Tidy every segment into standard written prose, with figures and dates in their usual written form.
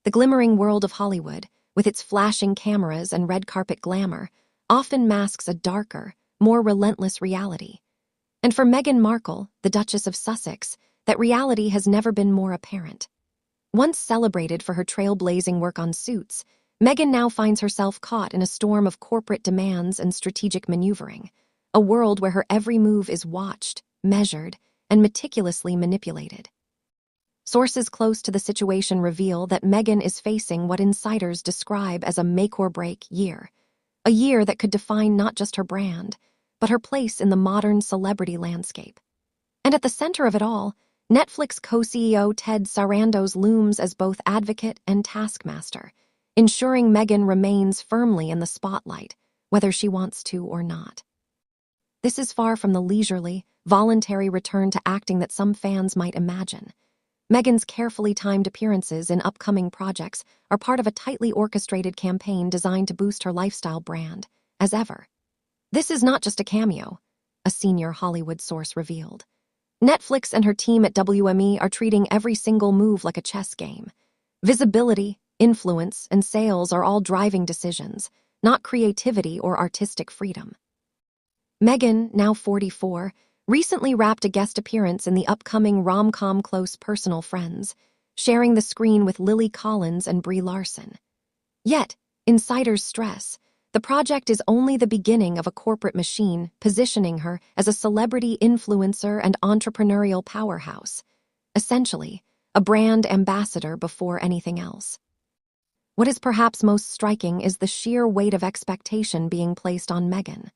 The glimmering world of Hollywood, with its flashing cameras and red carpet glamour, often masks a darker, more relentless reality. And for Meghan Markle, the Duchess of Sussex, that reality has never been more apparent. Once celebrated for her trailblazing work on Suits, Meghan now finds herself caught in a storm of corporate demands and strategic maneuvering, a world where her every move is watched, measured, and meticulously manipulated. Sources close to the situation reveal that Meghan is facing what insiders describe as a make-or-break year, a year that could define not just her brand, but her place in the modern celebrity landscape. And at the center of it all, Netflix co-CEO Ted Sarandos looms as both advocate and taskmaster, ensuring Meghan remains firmly in the spotlight, whether she wants to or not. This is far from the leisurely, voluntary return to acting that some fans might imagine. Meghan's carefully timed appearances in upcoming projects are part of a tightly orchestrated campaign designed to boost her lifestyle brand, as ever. This is not just a cameo, a senior Hollywood source revealed. Netflix and her team at WME are treating every single move like a chess game. Visibility, influence, and sales are all driving decisions, not creativity or artistic freedom. Meghan, now 44, recently wrapped a guest appearance in the upcoming rom-com Close Personal Friends, sharing the screen with Lily Collins and Brie Larson. Yet, insiders stress, the project is only the beginning of a corporate machine positioning her as a celebrity influencer and entrepreneurial powerhouse, essentially, a brand ambassador before anything else. What is perhaps most striking is the sheer weight of expectation being placed on Meghan.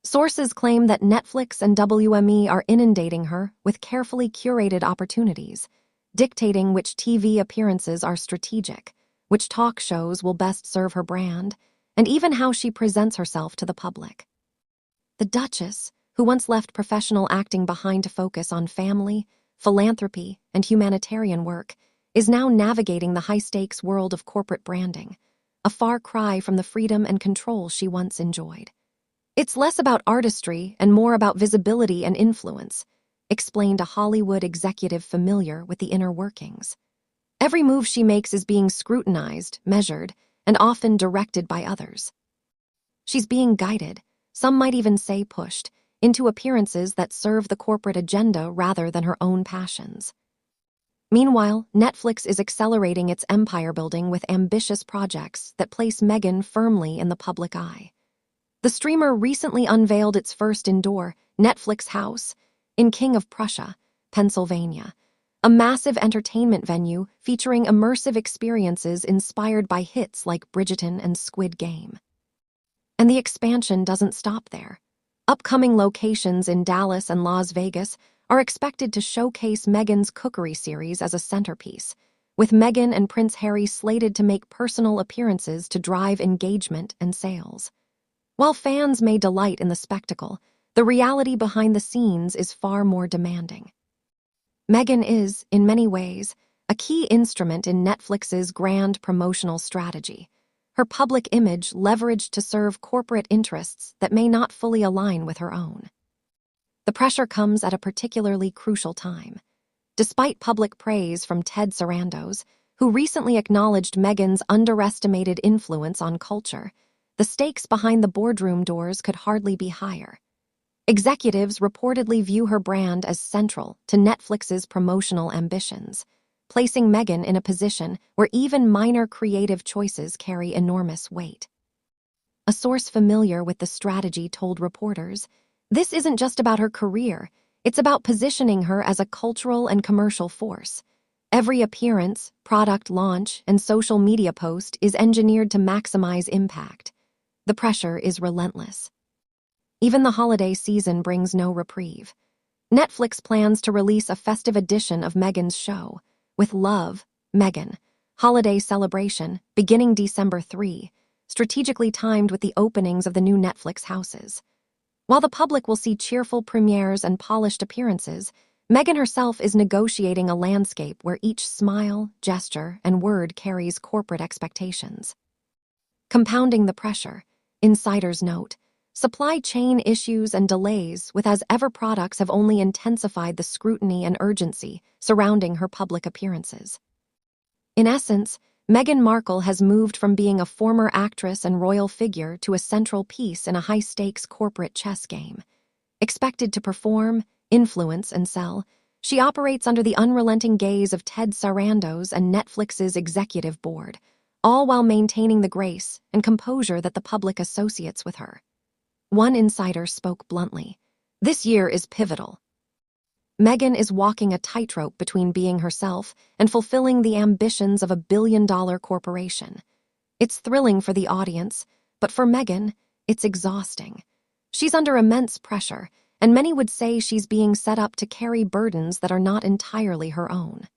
Sources claim that Netflix and WME are inundating her with carefully curated opportunities, dictating which TV appearances are strategic, which talk shows will best serve her brand, and even how she presents herself to the public. The Duchess, who once left professional acting behind to focus on family, philanthropy, and humanitarian work, is now navigating the high-stakes world of corporate branding, a far cry from the freedom and control she once enjoyed. It's less about artistry and more about visibility and influence, explained a Hollywood executive familiar with the inner workings. Every move she makes is being scrutinized, measured, and often directed by others. She's being guided, some might even say pushed, into appearances that serve the corporate agenda rather than her own passions. Meanwhile, Netflix is accelerating its empire building with ambitious projects that place Meghan firmly in the public eye. The streamer recently unveiled its first indoor Netflix house in King of Prussia, Pennsylvania, a massive entertainment venue featuring immersive experiences inspired by hits like Bridgerton and Squid Game. And the expansion doesn't stop there. Upcoming locations in Dallas and Las Vegas are expected to showcase Meghan's cookery series as a centerpiece, with Meghan and Prince Harry slated to make personal appearances to drive engagement and sales. While fans may delight in the spectacle, the reality behind the scenes is far more demanding. Meghan is, in many ways, a key instrument in Netflix's grand promotional strategy, her public image leveraged to serve corporate interests that may not fully align with her own. The pressure comes at a particularly crucial time. Despite public praise from Ted Sarandos, who recently acknowledged Meghan's underestimated influence on culture, the stakes behind the boardroom doors could hardly be higher. Executives reportedly view her brand as central to Netflix's promotional ambitions, placing Meghan in a position where even minor creative choices carry enormous weight. A source familiar with the strategy told reporters, "This isn't just about her career, it's about positioning her as a cultural and commercial force. Every appearance, product launch, and social media post is engineered to maximize impact. The pressure is relentless." Even the holiday season brings no reprieve. Netflix plans to release a festive edition of Meghan's show, with Love, Meghan, holiday celebration, beginning December 3, strategically timed with the openings of the new Netflix houses. While the public will see cheerful premieres and polished appearances, Meghan herself is negotiating a landscape where each smile, gesture, and word carries corporate expectations. Compounding the pressure, insiders note, supply chain issues and delays with as-ever products have only intensified the scrutiny and urgency surrounding her public appearances. In essence, Meghan Markle has moved from being a former actress and royal figure to a central piece in a high-stakes corporate chess game. Expected to perform, influence, and sell, she operates under the unrelenting gaze of Ted Sarandos and Netflix's executive board, all while maintaining the grace and composure that the public associates with her. One insider spoke bluntly, "This year is pivotal." Meghan is walking a tightrope between being herself and fulfilling the ambitions of a billion-dollar corporation. It's thrilling for the audience, but for Meghan, it's exhausting. She's under immense pressure, and many would say she's being set up to carry burdens that are not entirely her own.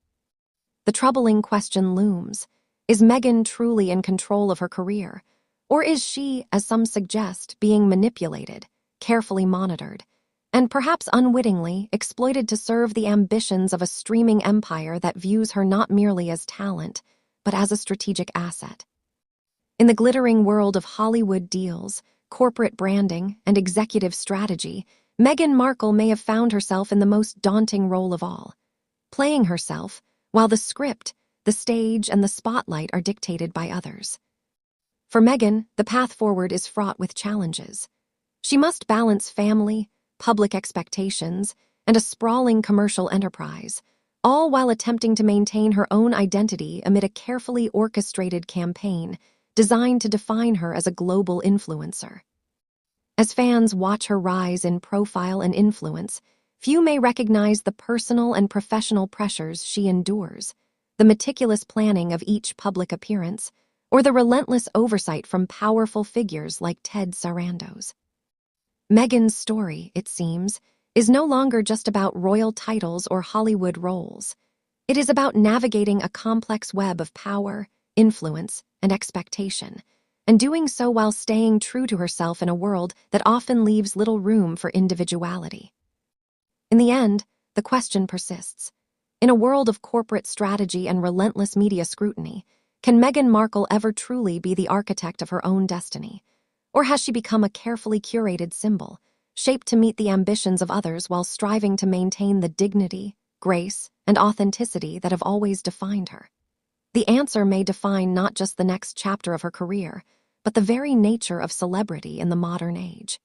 The troubling question looms: is Meghan truly in control of her career? Or is she, as some suggest, being manipulated, carefully monitored, and perhaps unwittingly exploited to serve the ambitions of a streaming empire that views her not merely as talent, but as a strategic asset? In the glittering world of Hollywood deals, corporate branding, and executive strategy, Meghan Markle may have found herself in the most daunting role of all, playing herself while the script, the stage, and the spotlight are dictated by others. For Meghan, the path forward is fraught with challenges. She must balance family, public expectations, and a sprawling commercial enterprise, all while attempting to maintain her own identity amid a carefully orchestrated campaign designed to define her as a global influencer. As fans watch her rise in profile and influence, few may recognize the personal and professional pressures she endures, the meticulous planning of each public appearance, or the relentless oversight from powerful figures like Ted Sarandos. Meghan's story, it seems, is no longer just about royal titles or Hollywood roles. It is about navigating a complex web of power, influence, and expectation, and doing so while staying true to herself in a world that often leaves little room for individuality. In the end, the question persists. In a world of corporate strategy and relentless media scrutiny, can Meghan Markle ever truly be the architect of her own destiny? Or has she become a carefully curated symbol, shaped to meet the ambitions of others while striving to maintain the dignity, grace, and authenticity that have always defined her? The answer may define not just the next chapter of her career, but the very nature of celebrity in the modern age.